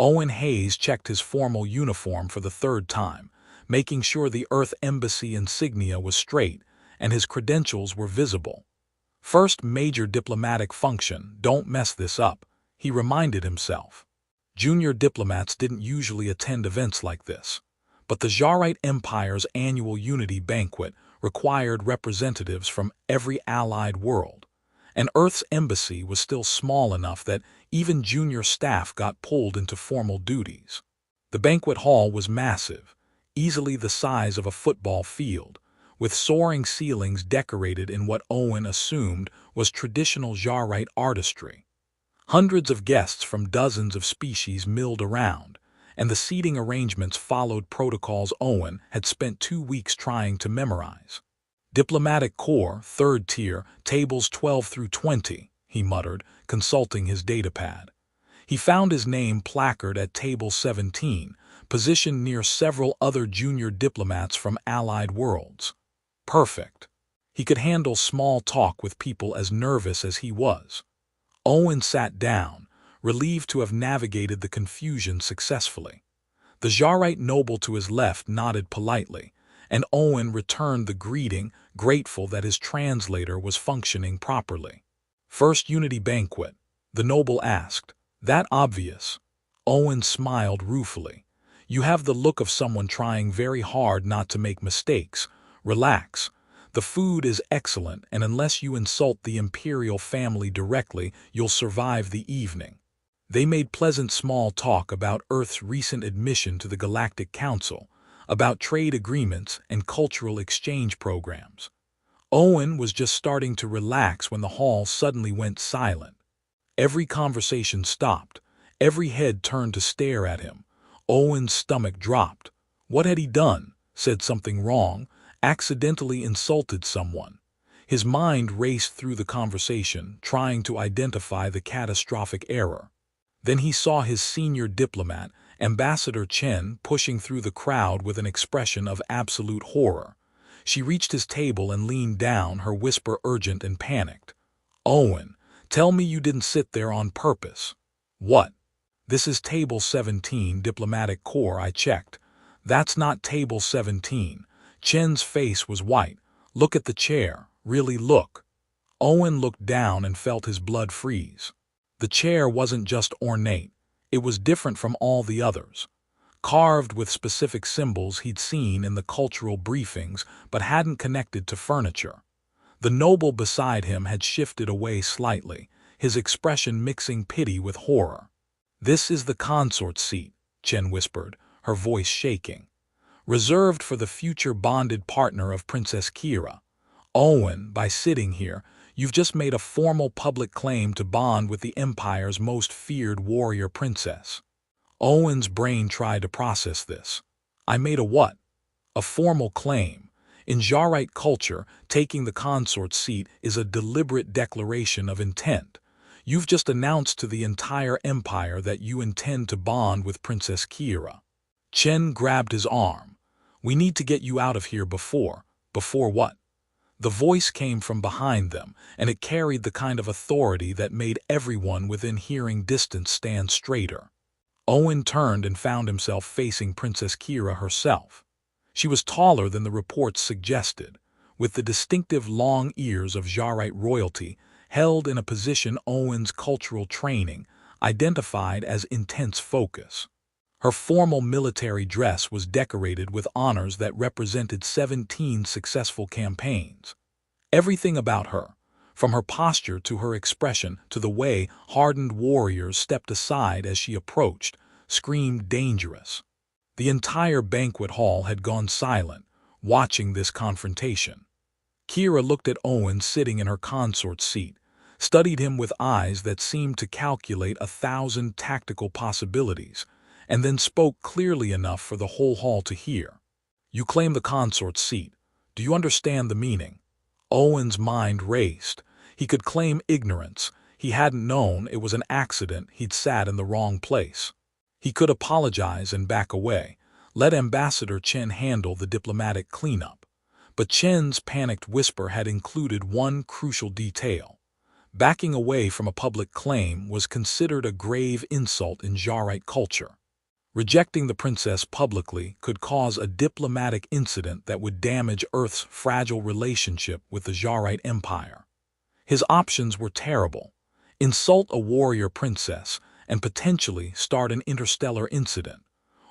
Owen Hayes checked his formal uniform for the third time, making sure the Earth Embassy insignia was straight and his credentials were visible. First major diplomatic function, don't mess this up, he reminded himself. Junior diplomats didn't usually attend events like this, but the Tsarite Empire's annual unity banquet required representatives from every allied world, and Earth's embassy was still small enough that even junior staff got pulled into formal duties. The banquet hall was massive, easily the size of a football field, with soaring ceilings decorated in what Owen assumed was traditional Tsarite artistry. Hundreds of guests from dozens of species milled around, and the seating arrangements followed protocols Owen had spent 2 weeks trying to memorize. Diplomatic Corps, third tier, tables 12 through 20, he muttered, consulting his datapad. He found his name placard at table 17, positioned near several other junior diplomats from allied worlds. Perfect. He could handle small talk with people as nervous as he was. Owen sat down, relieved to have navigated the confusion successfully. The Tsarite noble to his left nodded politely, and Owen returned the greeting, grateful that his translator was functioning properly. First unity banquet, the noble asked. That obvious? Owen smiled ruefully. You have the look of someone trying very hard not to make mistakes. Relax. The food is excellent, and unless you insult the imperial family directly, you'll survive the evening. They made pleasant small talk about Earth's recent admission to the Galactic Council, about trade agreements and cultural exchange programs. Owen was just starting to relax when the hall suddenly went silent. Every conversation stopped. Every head turned to stare at him. Owen's stomach dropped. What had he done? Said something wrong? Accidentally insulted someone? His mind raced through the conversation, trying to identify the catastrophic error. Then he saw his senior diplomat, Ambassador Chen, pushing through the crowd with an expression of absolute horror. She reached his table and leaned down, her whisper urgent and panicked. Owen, tell me you didn't sit there on purpose. What? This is table 17, Diplomatic Corps, I checked. That's not table 17. Chen's face was white. Look at the chair. Really look. Owen looked down and felt his blood freeze. The chair wasn't just ornate. It was different from all the others. Carved with specific symbols he'd seen in the cultural briefings but hadn't connected to furniture. The noble beside him had shifted away slightly, his expression mixing pity with horror. This is the consort seat, Chen whispered, her voice shaking. Reserved for the future bonded partner of Princess Kira. Owen, by sitting here, you've just made a formal public claim to bond with the Empire's most feared warrior princess. Owen's brain tried to process this. I made a what? A formal claim. In Tsarite culture, taking the consort seat is a deliberate declaration of intent. You've just announced to the entire Empire that you intend to bond with Princess Kira. Chen grabbed his arm. We need to get you out of here before what? The voice came from behind them, and it carried the kind of authority that made everyone within hearing distance stand straighter. Owen turned and found himself facing Princess Kira herself. She was taller than the reports suggested, with the distinctive long ears of Tsarite royalty held in a position Owen's cultural training identified as intense focus. Her formal military dress was decorated with honors that represented 17 successful campaigns. Everything about her, from her posture to her expression to the way hardened warriors stepped aside as she approached, screamed dangerous. The entire banquet hall had gone silent, watching this confrontation. Kira looked at Owen sitting in her consort seat, studied him with eyes that seemed to calculate 1,000 tactical possibilities, and then spoke clearly enough for the whole hall to hear. You claim the consort seat. Do you understand the meaning? Owen's mind raced. He could claim ignorance. He hadn't known it was an accident he'd sat in the wrong place. He could apologize and back away, let Ambassador Chen handle the diplomatic cleanup. But Chen's panicked whisper had included one crucial detail. Backing away from a public claim was considered a grave insult in Jarite culture. Rejecting the princess publicly could cause a diplomatic incident that would damage Earth's fragile relationship with the Jarite Empire. His options were terrible: insult a warrior princess and potentially start an interstellar incident,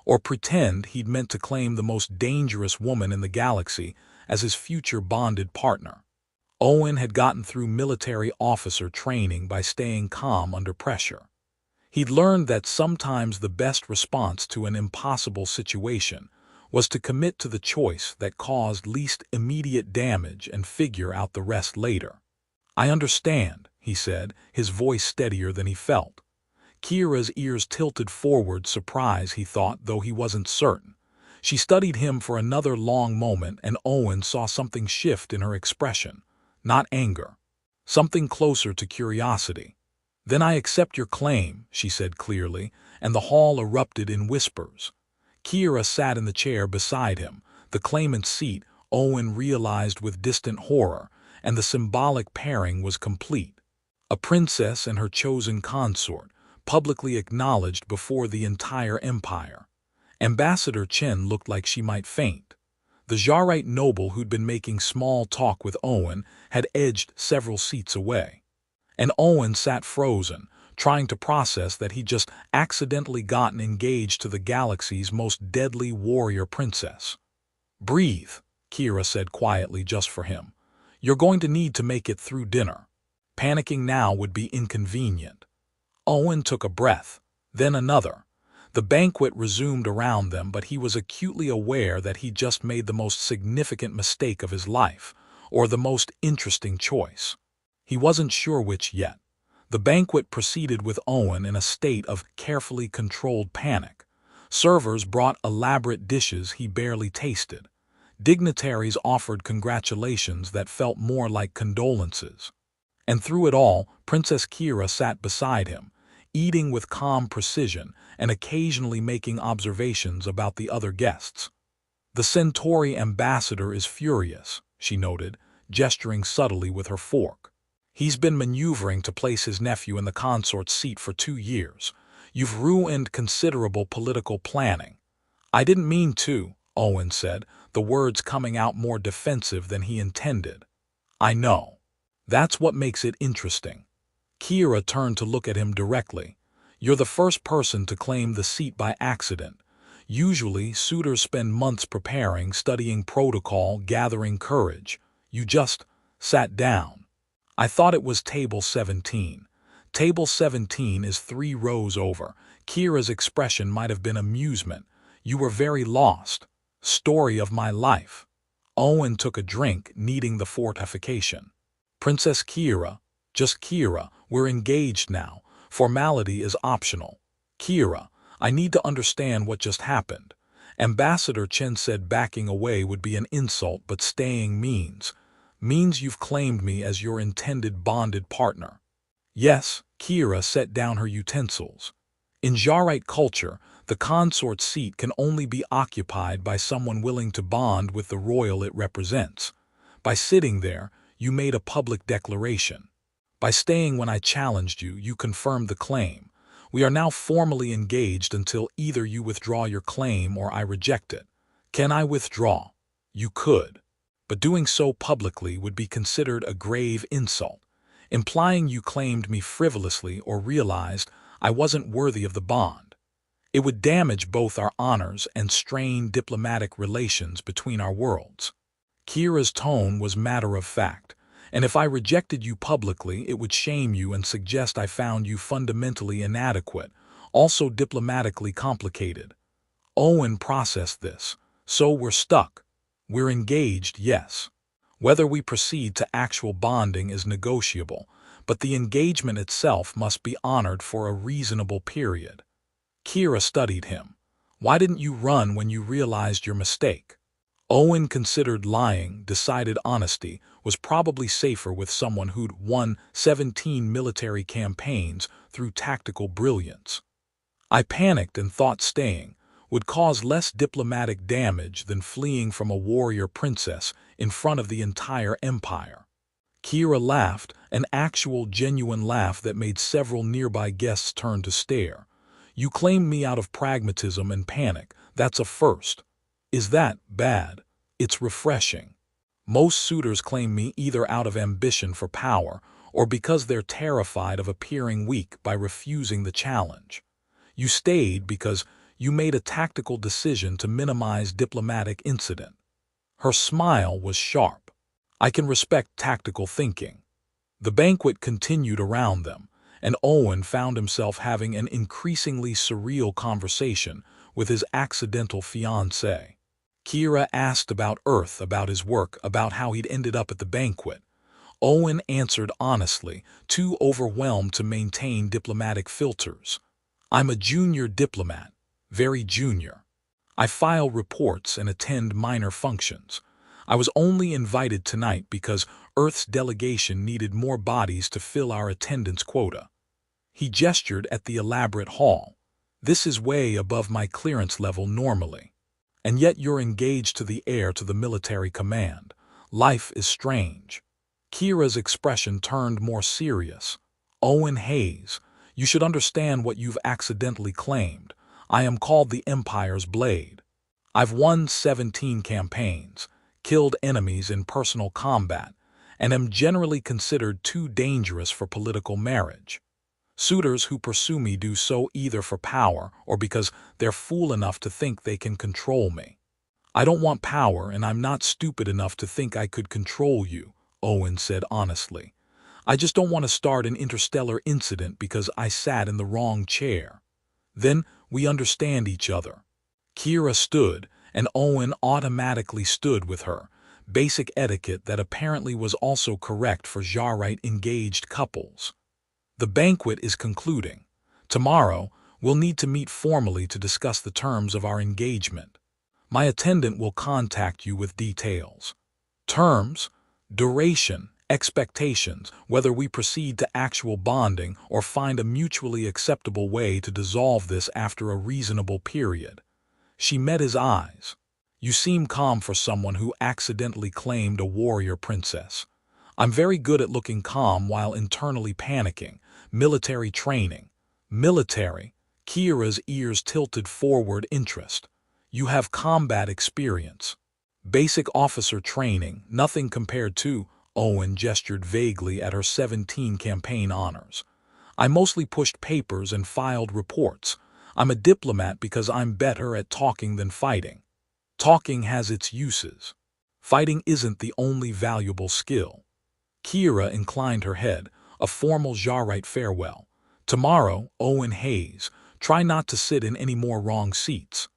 or pretend he'd meant to claim the most dangerous woman in the galaxy as his future bonded partner. Owen had gotten through military officer training by staying calm under pressure. He'd learned that sometimes the best response to an impossible situation was to commit to the choice that caused least immediate damage and figure out the rest later. "I understand," he said, his voice steadier than he felt. Kira's ears tilted forward, surprise, he thought, though he wasn't certain. She studied him for another long moment, and Owen saw something shift in her expression. Not anger. Something closer to curiosity. "Then I accept your claim," she said clearly, and the hall erupted in whispers. Kira sat in the chair beside him, the claimant's seat, Owen realized with distant horror, and the symbolic pairing was complete. A princess and her chosen consort, publicly acknowledged before the entire empire. Ambassador Chen looked like she might faint. The Jarite noble who'd been making small talk with Owen had edged several seats away. And Owen sat frozen, trying to process that he'd just accidentally gotten engaged to the galaxy's most deadly warrior princess. "Breathe," Kira said quietly just for him. "You're going to need to make it through dinner. Panicking now would be inconvenient." Owen took a breath, then another. The banquet resumed around them, but he was acutely aware that he'd just made the most significant mistake of his life, or the most interesting choice. He wasn't sure which yet. The banquet proceeded with Owen in a state of carefully controlled panic. Servers brought elaborate dishes he barely tasted. Dignitaries offered congratulations that felt more like condolences. And through it all, Princess Kira sat beside him, eating with calm precision and occasionally making observations about the other guests. "The Centauri ambassador is furious," she noted, gesturing subtly with her fork. "He's been maneuvering to place his nephew in the consort's seat for 2 years. You've ruined considerable political planning." "I didn't mean to," Owen said, the words coming out more defensive than he intended. "I know. That's what makes it interesting." Kira turned to look at him directly. "You're the first person to claim the seat by accident. Usually, suitors spend months preparing, studying protocol, gathering courage. You just sat down." "I thought it was table 17. Table 17 is 3 rows over." Kira's expression might have been amusement. "You were very lost. Story of my life." Owen took a drink, needing the fortification. "Princess Kira, just Kira, we're engaged now. Formality is optional. Kira, I need to understand what just happened." Ambassador Chen said backing away would be an insult, but staying means you've claimed me as your intended bonded partner. "Yes." Kira set down her utensils. "In Jarite culture, the consort seat can only be occupied by someone willing to bond with the royal it represents. By sitting there, you made a public declaration. By staying when I challenged you, you confirmed the claim. We are now formally engaged until either you withdraw your claim or I reject it. Can I withdraw?" "You could. But doing so publicly would be considered a grave insult, implying you claimed me frivolously or realized I wasn't worthy of the bond. It would damage both our honors and strain diplomatic relations between our worlds." Kira's tone was matter-of-fact. "And if I rejected you publicly, it would shame you and suggest I found you fundamentally inadequate, also diplomatically complicated." Owen processed this. "So we're stuck. We're engaged, yes. Whether we proceed to actual bonding is negotiable, but the engagement itself must be honored for a reasonable period." Kira studied him. "Why didn't you run when you realized your mistake?" Owen considered lying, decided honesty was probably safer with someone who'd won 17 military campaigns through tactical brilliance. "I panicked and thought staying would cause less diplomatic damage than fleeing from a warrior princess in front of the entire empire." Kira laughed, an actual genuine laugh that made several nearby guests turn to stare. You claimed me out of pragmatism and panic. That's a first. Is that bad? It's refreshing. Most suitors claim me either out of ambition for power or because they're terrified of appearing weak by refusing the challenge. You stayed because you made a tactical decision to minimize diplomatic incident. Her smile was sharp. I can respect tactical thinking. The banquet continued around them, and Owen found himself having an increasingly surreal conversation with his accidental fiancée. Kira asked about Earth, about his work, about how he'd ended up at the banquet. Owen answered honestly, too overwhelmed to maintain diplomatic filters. I'm a junior diplomat, very junior. I file reports and attend minor functions. I was only invited tonight because Earth's delegation needed more bodies to fill our attendance quota. He gestured at the elaborate hall. This is way above my clearance level normally. And yet you're engaged to the heir to the military command. Life is strange. Kira's expression turned more serious. Owen Hayes, you should understand what you've accidentally claimed. I am called the Empire's Blade. I've won 17 campaigns, killed enemies in personal combat, and am generally considered too dangerous for political marriage. Suitors who pursue me do so either for power or because they're fool enough to think they can control me. I don't want power, and I'm not stupid enough to think I could control you, Owen said honestly. I just don't want to start an interstellar incident because I sat in the wrong chair. Then we understand each other. Kira stood, and Owen automatically stood with her, basic etiquette that apparently was also correct for Jarite-engaged couples. The banquet is concluding. Tomorrow, we'll need to meet formally to discuss the terms of our engagement. My attendant will contact you with details. Terms, duration, expectations, whether we proceed to actual bonding or find a mutually acceptable way to dissolve this after a reasonable period. She met his eyes. You seem calm for someone who accidentally claimed a warrior princess. I'm very good at looking calm while internally panicking. Military training. Military. Kira's ears tilted forward interest. You have combat experience. Basic officer training, nothing compared to, Owen gestured vaguely at her 17 campaign honors. I mostly pushed papers and filed reports. I'm a diplomat because I'm better at talking than fighting. Talking has its uses. Fighting isn't the only valuable skill. Kira inclined her head, a formal Jarite farewell. Tomorrow, Owen Hayes, try not to sit in any more wrong seats.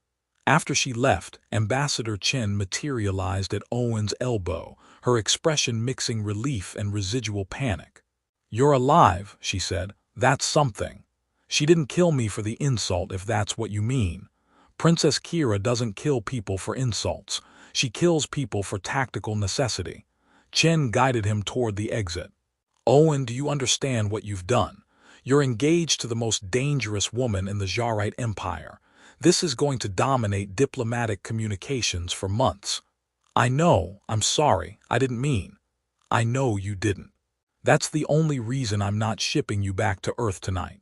After she left, Ambassador Chen materialized at Owen's elbow, her expression mixing relief and residual panic. You're alive, she said. That's something. She didn't kill me for the insult, if that's what you mean. Princess Kira doesn't kill people for insults. She kills people for tactical necessity. Chen guided him toward the exit. Owen, do you understand what you've done? You're engaged to the most dangerous woman in the Jarite Empire. This is going to dominate diplomatic communications for months. I know, I'm sorry, I didn't mean. I know you didn't. That's the only reason I'm not shipping you back to Earth tonight.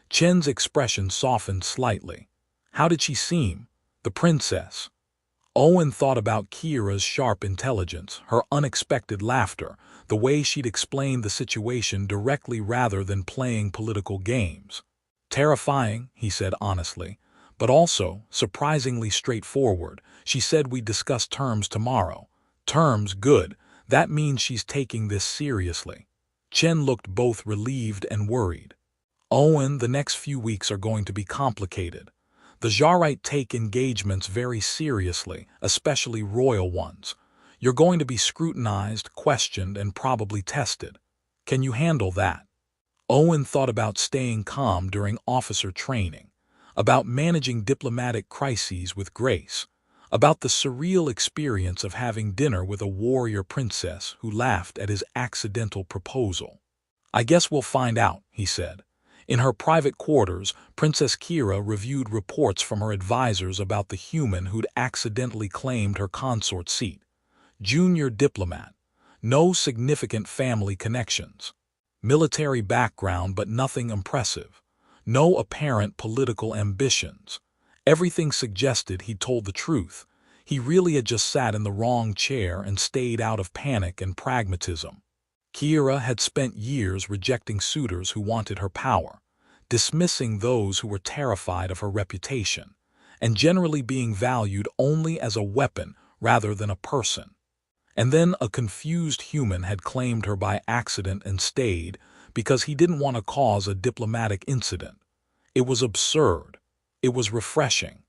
Chen's expression softened slightly. How did she seem? The princess. Owen thought about Kira's sharp intelligence, her unexpected laughter, the way she'd explained the situation directly rather than playing political games. Terrifying, he said honestly, but also surprisingly straightforward. She said we'd discuss terms tomorrow. Terms, good. That means she's taking this seriously. Chen looked both relieved and worried. Owen, the next few weeks are going to be complicated. The Jarite take engagements very seriously, especially royal ones. You're going to be scrutinized, questioned, and probably tested. Can you handle that? Owen thought about staying calm during officer training, about managing diplomatic crises with grace, about the surreal experience of having dinner with a warrior princess who laughed at his accidental proposal. I guess we'll find out, he said. In her private quarters, Princess Kira reviewed reports from her advisors about the human who'd accidentally claimed her consort seat. Junior diplomat. No significant family connections. Military background but nothing impressive. No apparent political ambitions. Everything suggested he told the truth. He really had just sat in the wrong chair and stayed out of panic and pragmatism. Kira had spent years rejecting suitors who wanted her power, dismissing those who were terrified of her reputation, and generally being valued only as a weapon rather than a person. And then a confused human had claimed her by accident and stayed because he didn't want to cause a diplomatic incident. It was absurd. It was refreshing.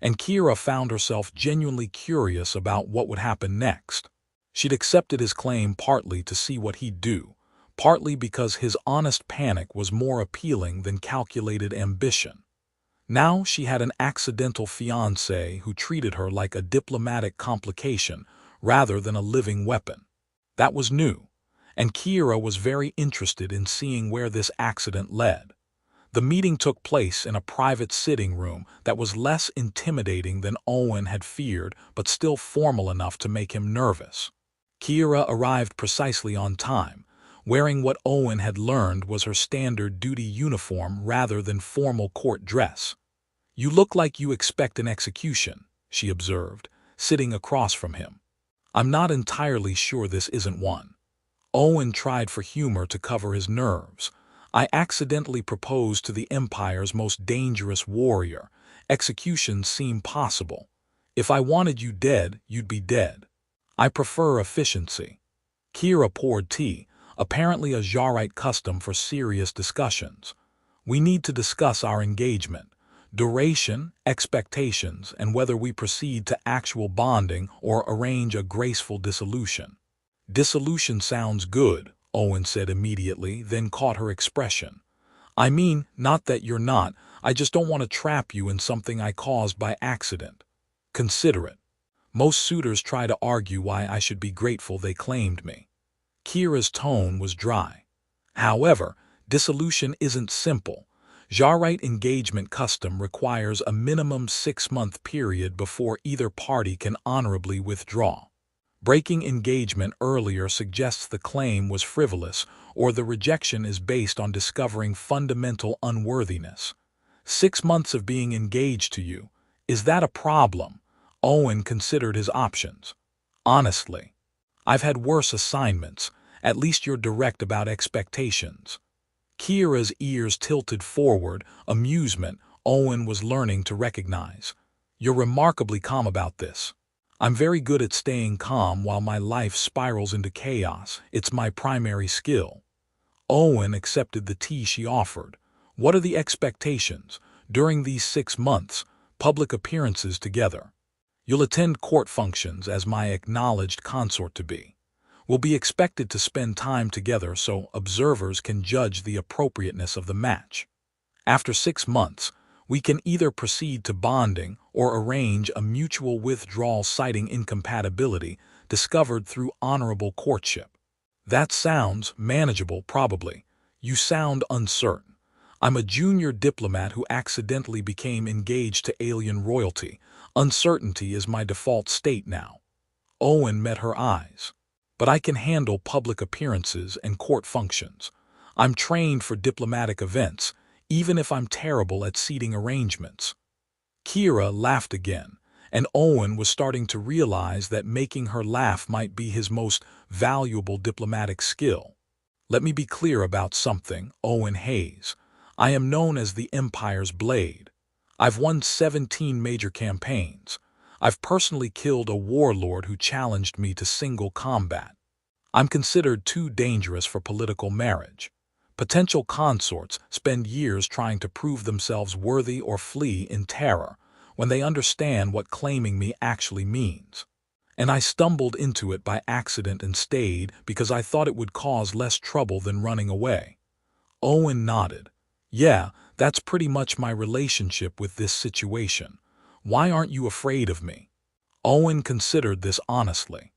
And Kira found herself genuinely curious about what would happen next. She'd accepted his claim partly to see what he'd do, partly because his honest panic was more appealing than calculated ambition. Now she had an accidental fiancé who treated her like a diplomatic complication rather than a living weapon. That was new, and Kira was very interested in seeing where this accident led. The meeting took place in a private sitting room that was less intimidating than Owen had feared but still formal enough to make him nervous. Kira arrived precisely on time, wearing what Owen had learned was her standard duty uniform rather than formal court dress. "You look like you expect an execution," she observed, sitting across from him. "I'm not entirely sure this isn't one." Owen tried for humor to cover his nerves. "I accidentally proposed to the Empire's most dangerous warrior. Executions seem possible. If I wanted you dead, you'd be dead. I prefer efficiency." Kira poured tea, apparently a Jarite custom for serious discussions. "We need to discuss our engagement, duration, expectations, and whether we proceed to actual bonding or arrange a graceful dissolution." "Dissolution sounds good," Owen said immediately, then caught her expression. "I mean, not that you're not, I just don't want to trap you in something I caused by accident. Consider it. Most suitors try to argue why I should be grateful they claimed me." Kira's tone was dry. "However, dissolution isn't simple. Jarite engagement custom requires a minimum 6-month period before either party can honorably withdraw. Breaking engagement earlier suggests the claim was frivolous or the rejection is based on discovering fundamental unworthiness. 6 months of being engaged to you, is that a problem?" Owen considered his options. "Honestly, I've had worse assignments. At least you're direct about expectations." Kira's ears tilted forward, amusement Owen was learning to recognize. "You're remarkably calm about this." "I'm very good at staying calm while my life spirals into chaos. It's my primary skill." Owen accepted the tea she offered. "What are the expectations? During these 6 months, public appearances together. You'll attend court functions as my acknowledged consort-to-be. We'll be expected to spend time together so observers can judge the appropriateness of the match. After 6 months, we can either proceed to bonding or arrange a mutual withdrawal citing incompatibility discovered through honorable courtship." "That sounds manageable, probably. You sound uncertain." "I'm a junior diplomat who accidentally became engaged to alien royalty. Uncertainty is my default state now." Owen met her eyes. "But I can handle public appearances and court functions. I'm trained for diplomatic events, even if I'm terrible at seating arrangements." Kira laughed again, and Owen was starting to realize that making her laugh might be his most valuable diplomatic skill. "Let me be clear about something, Owen Hayes. I am known as the Empire's Blade. I've won 17 major campaigns. I've personally killed a warlord who challenged me to single combat. I'm considered too dangerous for political marriage. Potential consorts spend years trying to prove themselves worthy or flee in terror when they understand what claiming me actually means. And I stumbled into it by accident and stayed because I thought it would cause less trouble than running away." Owen nodded. "Yeah, that's pretty much my relationship with this situation. Why aren't you afraid of me?" Owen considered this honestly.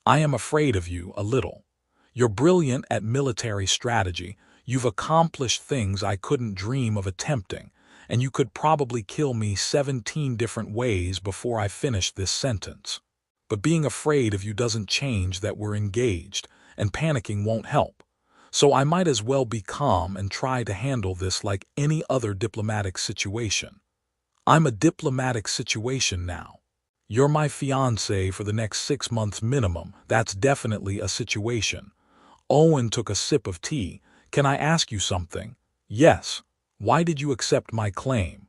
"I am afraid of you a little. You're brilliant at military strategy. You've accomplished things I couldn't dream of attempting, and you could probably kill me 17 different ways before I finish this sentence. But being afraid of you doesn't change that we're engaged, and panicking won't help. So I might as well be calm and try to handle this like any other diplomatic situation. I'm a diplomatic situation now. You're my fiancé for the next 6 months minimum. That's definitely a situation. Owen took a sip of tea. Can I ask you something? Yes. Why did you accept my claim?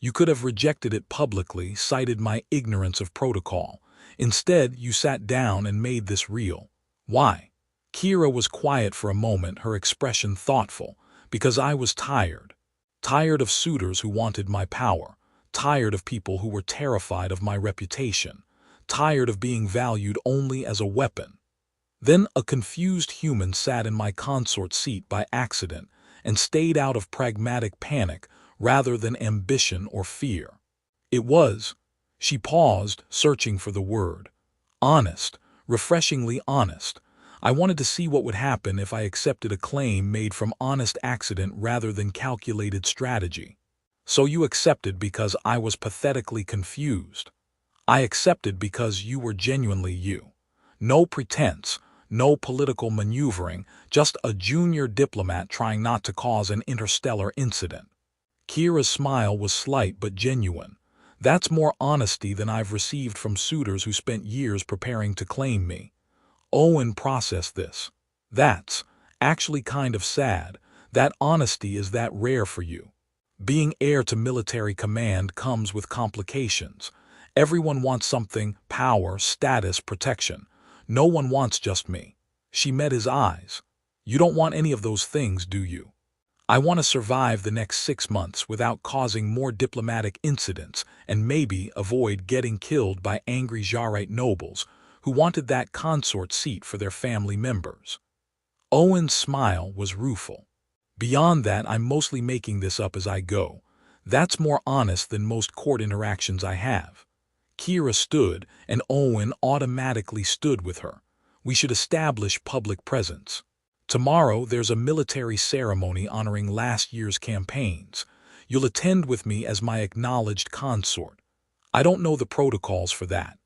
You could have rejected it publicly, cited my ignorance of protocol. Instead, you sat down and made this real. Why? Kira was quiet for a moment, her expression thoughtful. Because I was tired. Tired of suitors who wanted my power. Tired of people who were terrified of my reputation. Tired of being valued only as a weapon. Then a confused human sat in my consort seat by accident and stayed out of pragmatic panic rather than ambition or fear. It was, she paused, searching for the word. Honest, refreshingly honest. I wanted to see what would happen if I accepted a claim made from honest accident rather than calculated strategy. So you accepted because I was pathetically confused. I accepted because you were genuinely you. No pretense, no political maneuvering, just a junior diplomat trying not to cause an interstellar incident. Kira's smile was slight but genuine. That's more honesty than I've received from suitors who spent years preparing to claim me. Owen processed this. That's actually kind of sad. That honesty is that rare for you. Being heir to military command comes with complications. Everyone wants something: power, status, protection. No one wants just me. She met his eyes. You don't want any of those things, do you? I want to survive the next 6 months without causing more diplomatic incidents and maybe avoid getting killed by angry Jarite nobles who wanted that consort seat for their family members. Owen's smile was rueful. Beyond that, I'm mostly making this up as I go. That's more honest than most court interactions I have. Kira stood, and Owen automatically stood with her. We should establish public presence. Tomorrow there's a military ceremony honoring last year's campaigns. You'll attend with me as my acknowledged consort. I don't know the protocols for that.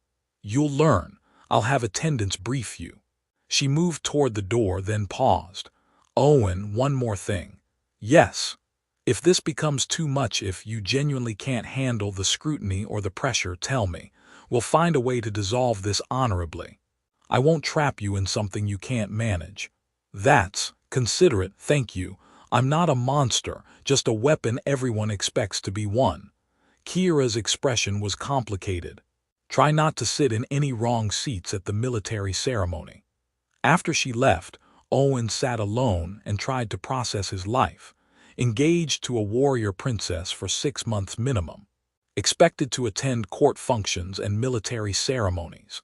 You'll learn. I'll have attendants brief you. She moved toward the door, then paused. Owen, one more thing. Yes. If this becomes too much, if you genuinely can't handle the scrutiny or the pressure, tell me. We'll find a way to dissolve this honorably. I won't trap you in something you can't manage. That's considerate, thank you. I'm not a monster, just a weapon everyone expects to be one. Kira's expression was complicated. Try not to sit in any wrong seats at the military ceremony. After she left, Owen sat alone and tried to process his life. Engaged to a warrior princess for 6 months minimum. Expected to attend court functions and military ceremonies.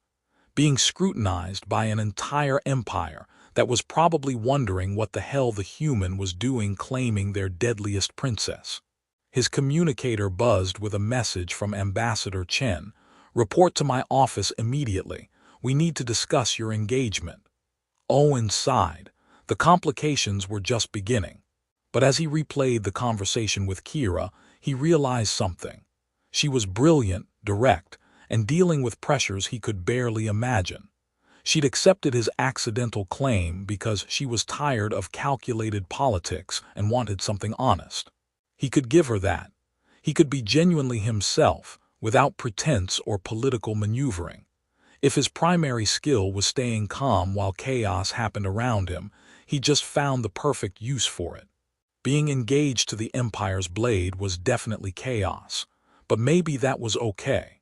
Being scrutinized by an entire empire that was probably wondering what the hell the human was doing claiming their deadliest princess. His communicator buzzed with a message from Ambassador Chen. Report to my office immediately. We need to discuss your engagement. Owen sighed. The complications were just beginning. But as he replayed the conversation with Kira, he realized something. She was brilliant, direct, and dealing with pressures he could barely imagine. She'd accepted his accidental claim because she was tired of calculated politics and wanted something honest. He could give her that. He could be genuinely himself, without pretense or political maneuvering. If his primary skill was staying calm while chaos happened around him, he just found the perfect use for it. Being engaged to the Empire's blade was definitely chaos, but maybe that was okay.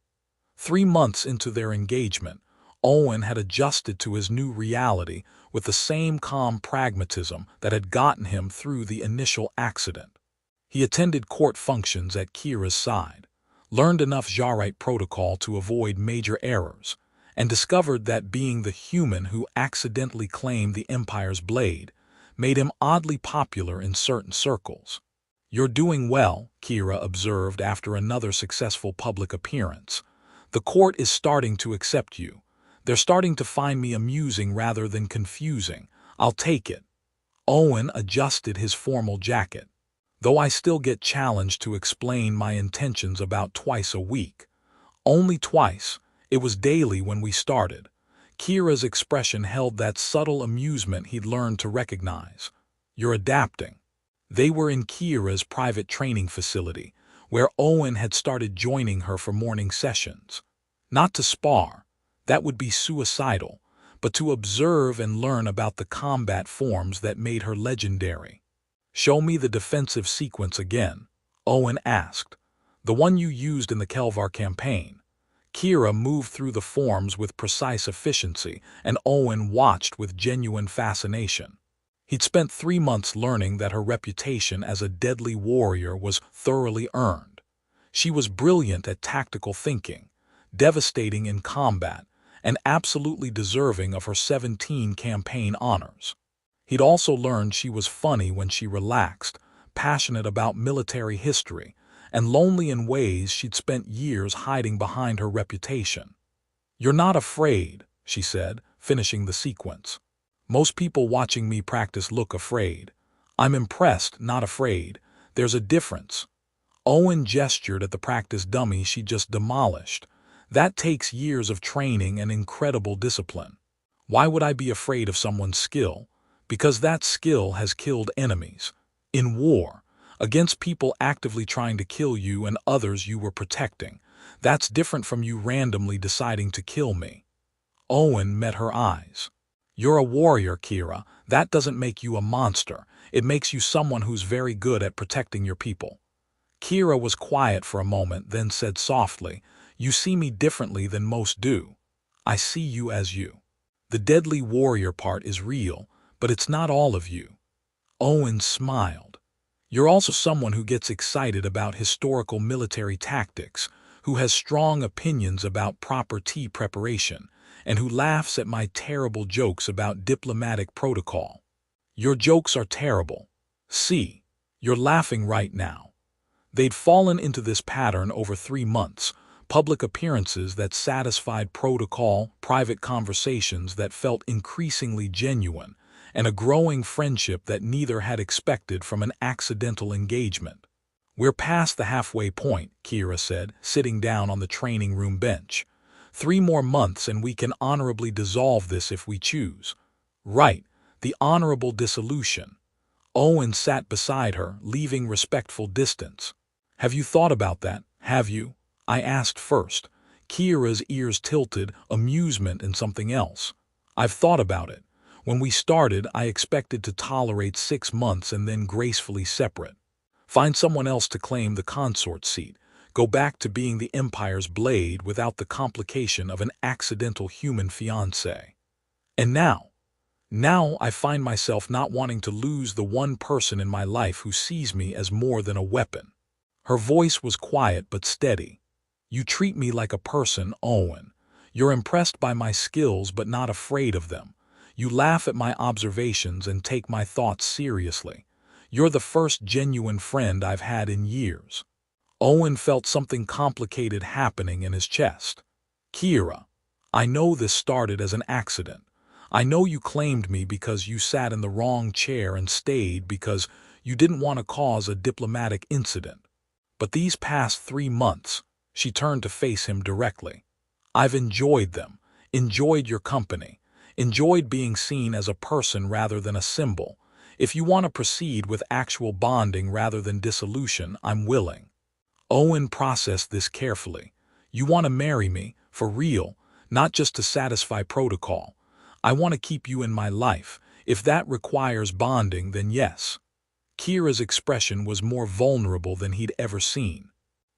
3 months into their engagement, Owen had adjusted to his new reality with the same calm pragmatism that had gotten him through the initial accident. He attended court functions at Kira's side, learned enough Jarite protocol to avoid major errors, and discovered that being the human who accidentally claimed the Empire's blade made him oddly popular in certain circles. You're doing well, Kira observed after another successful public appearance. The court is starting to accept you. They're starting to find me amusing rather than confusing. I'll take it. Owen adjusted his formal jacket. Though I still get challenged to explain my intentions about twice a week. Only twice. It was daily when we started. Kira's expression held that subtle amusement he'd learned to recognize. "You're adapting." They were in Kira's private training facility, where Owen had started joining her for morning sessions. Not to spar, that would be suicidal, but to observe and learn about the combat forms that made her legendary. "Show me the defensive sequence again," Owen asked. "The one you used in the Kelvar campaign." Kira moved through the forms with precise efficiency, and Owen watched with genuine fascination. He'd spent 3 months learning that her reputation as a deadly warrior was thoroughly earned. She was brilliant at tactical thinking, devastating in combat, and absolutely deserving of her 17 campaign honors. He'd also learned she was funny when she relaxed, passionate about military history, and lonely in ways she'd spent years hiding behind her reputation. "You're not afraid," she said, finishing the sequence. "Most people watching me practice look afraid. I'm impressed, not afraid. There's a difference." Owen gestured at the practice dummy she just demolished. "That takes years of training and incredible discipline. Why would I be afraid of someone's skill? Because that skill has killed enemies. In war, against people actively trying to kill you and others you were protecting. That's different from you randomly deciding to kill me." Owen met her eyes. "You're a warrior, Kira. That doesn't make you a monster. It makes you someone who's very good at protecting your people." Kira was quiet for a moment, then said softly, "You see me differently than most do. I see you as you. The deadly warrior part is real, but it's not all of you." Owen smiled. "You're also someone who gets excited about historical military tactics, who has strong opinions about proper tea preparation, and who laughs at my terrible jokes about diplomatic protocol." "Your jokes are terrible. See, you're laughing right now." They'd fallen into this pattern over 3 months, public appearances that satisfied protocol, private conversations that felt increasingly genuine, and a growing friendship that neither had expected from an accidental engagement. "We're past the halfway point," Kira said, sitting down on the training room bench. 3 more months and we can honorably dissolve this if we choose." "Right, the honorable dissolution." Owen sat beside her, leaving respectful distance. "Have you thought about that, have you?" I asked first. Kira's ears tilted, amusement and something else. "I've thought about it. When we started, I expected to tolerate 6 months and then gracefully separate. Find someone else to claim the consort seat. Go back to being the Empire's blade without the complication of an accidental human fiancé. And now I find myself not wanting to lose the one person in my life who sees me as more than a weapon." Her voice was quiet but steady. "You treat me like a person, Owen. You're impressed by my skills but not afraid of them. You laugh at my observations and take my thoughts seriously. You're the first genuine friend I've had in years." Owen felt something complicated happening in his chest. "Kira, I know this started as an accident. I know you claimed me because you sat in the wrong chair and stayed because you didn't want to cause a diplomatic incident. But these past 3 months," she turned to face him directly, "I've enjoyed them, enjoyed your company, enjoyed being seen as a person rather than a symbol. If you want to proceed with actual bonding rather than dissolution, I'm willing." Owen processed this carefully. "You want to marry me, for real, not just to satisfy protocol. I want to keep you in my life. If that requires bonding, then yes." Kira's expression was more vulnerable than he'd ever seen.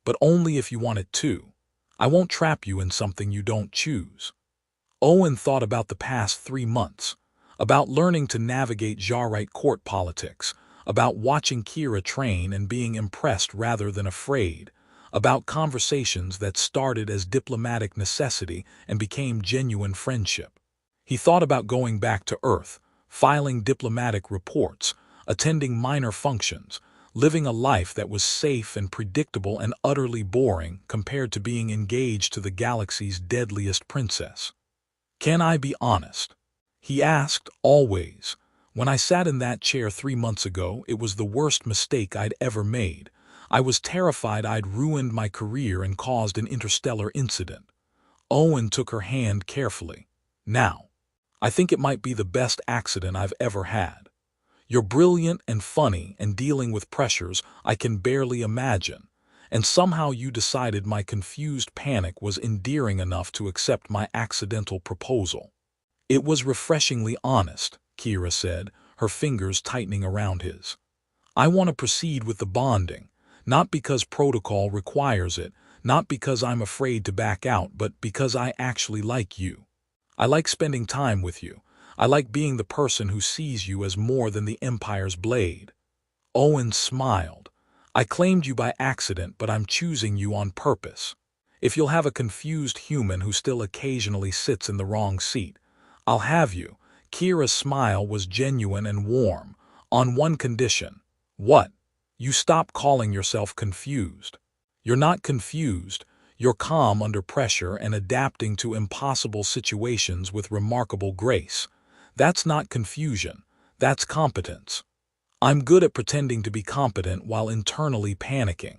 "But only if you want it too. I won't trap you in something you don't choose." Owen thought about the past 3 months, about learning to navigate Jarite court politics, about watching Kira train and being impressed rather than afraid, about conversations that started as diplomatic necessity and became genuine friendship. He thought about going back to Earth, filing diplomatic reports, attending minor functions, living a life that was safe and predictable and utterly boring compared to being engaged to the galaxy's deadliest princess. "Can I be honest?" he asked, always. "When I sat in that chair 3 months ago, it was the worst mistake I'd ever made. I was terrified I'd ruined my career and caused an interstellar incident." Owen took her hand carefully. Now, I think it might be the best accident I've ever had. You're brilliant and funny and dealing with pressures I can barely imagine, and somehow you decided my confused panic was endearing enough to accept my accidental proposal. It was refreshingly honest, Kira said, her fingers tightening around his. I want to proceed with the bonding, not because protocol requires it, not because I'm afraid to back out, but because I actually like you. I like spending time with you. I like being the person who sees you as more than the Empire's blade. Owen smiled. I claimed you by accident, but I'm choosing you on purpose. If you'll have a confused human who still occasionally sits in the wrong seat, I'll have you. Kira's smile was genuine and warm, on one condition. What? You stop calling yourself confused. You're not confused. You're calm under pressure and adapting to impossible situations with remarkable grace. That's not confusion. That's competence. I'm good at pretending to be competent while internally panicking.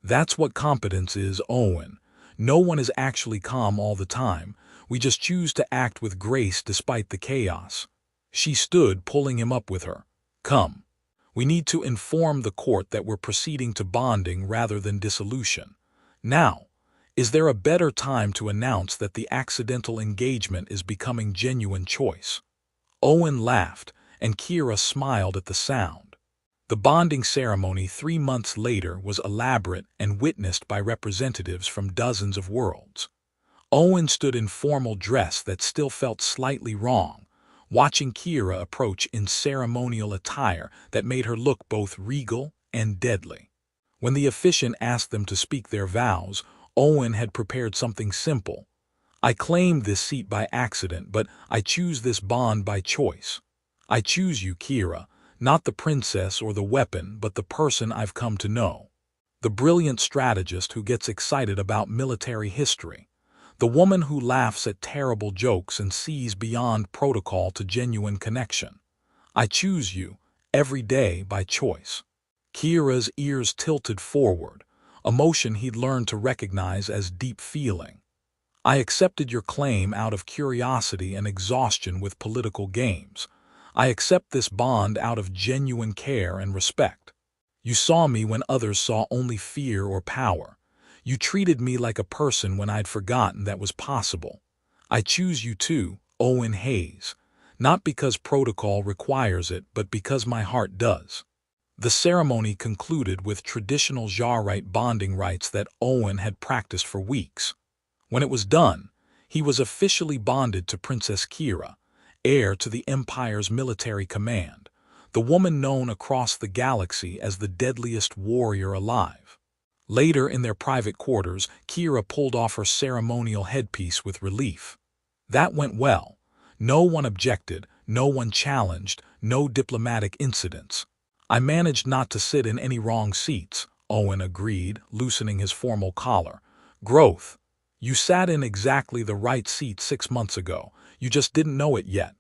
That's what competence is, Owen. No one is actually calm all the time. We just choose to act with grace despite the chaos. She stood, pulling him up with her. Come. We need to inform the court that we're proceeding to bonding rather than dissolution. Now, is there a better time to announce that the accidental engagement is becoming genuine choice? Owen laughed, and Kira smiled at the sound. The bonding ceremony 3 months later was elaborate and witnessed by representatives from dozens of worlds. Owen stood in formal dress that still felt slightly wrong, watching Kira approach in ceremonial attire that made her look both regal and deadly. When the officiant asked them to speak their vows, Owen had prepared something simple. I claimed this seat by accident, but I choose this bond by choice. I choose you, Kira, not the princess or the weapon, but the person I've come to know. The brilliant strategist who gets excited about military history. The woman who laughs at terrible jokes and sees beyond protocol to genuine connection. I choose you, every day by choice. Kira's ears tilted forward, emotion he'd learned to recognize as deep feeling. I accepted your claim out of curiosity and exhaustion with political games. I accept this bond out of genuine care and respect. You saw me when others saw only fear or power. You treated me like a person when I'd forgotten that was possible. I choose you too, Owen Hayes, not because protocol requires it, but because my heart does. The ceremony concluded with traditional Jarite bonding rites that Owen had practiced for weeks. When it was done, he was officially bonded to Princess Kira, heir to the Empire's military command, the woman known across the galaxy as the deadliest warrior alive. Later, in their private quarters, Kira pulled off her ceremonial headpiece with relief. That went well. No one objected, no one challenged, no diplomatic incidents. I managed not to sit in any wrong seats, Owen agreed, loosening his formal collar. Growth. You sat in exactly the right seat 6 months ago. You just didn't know it yet.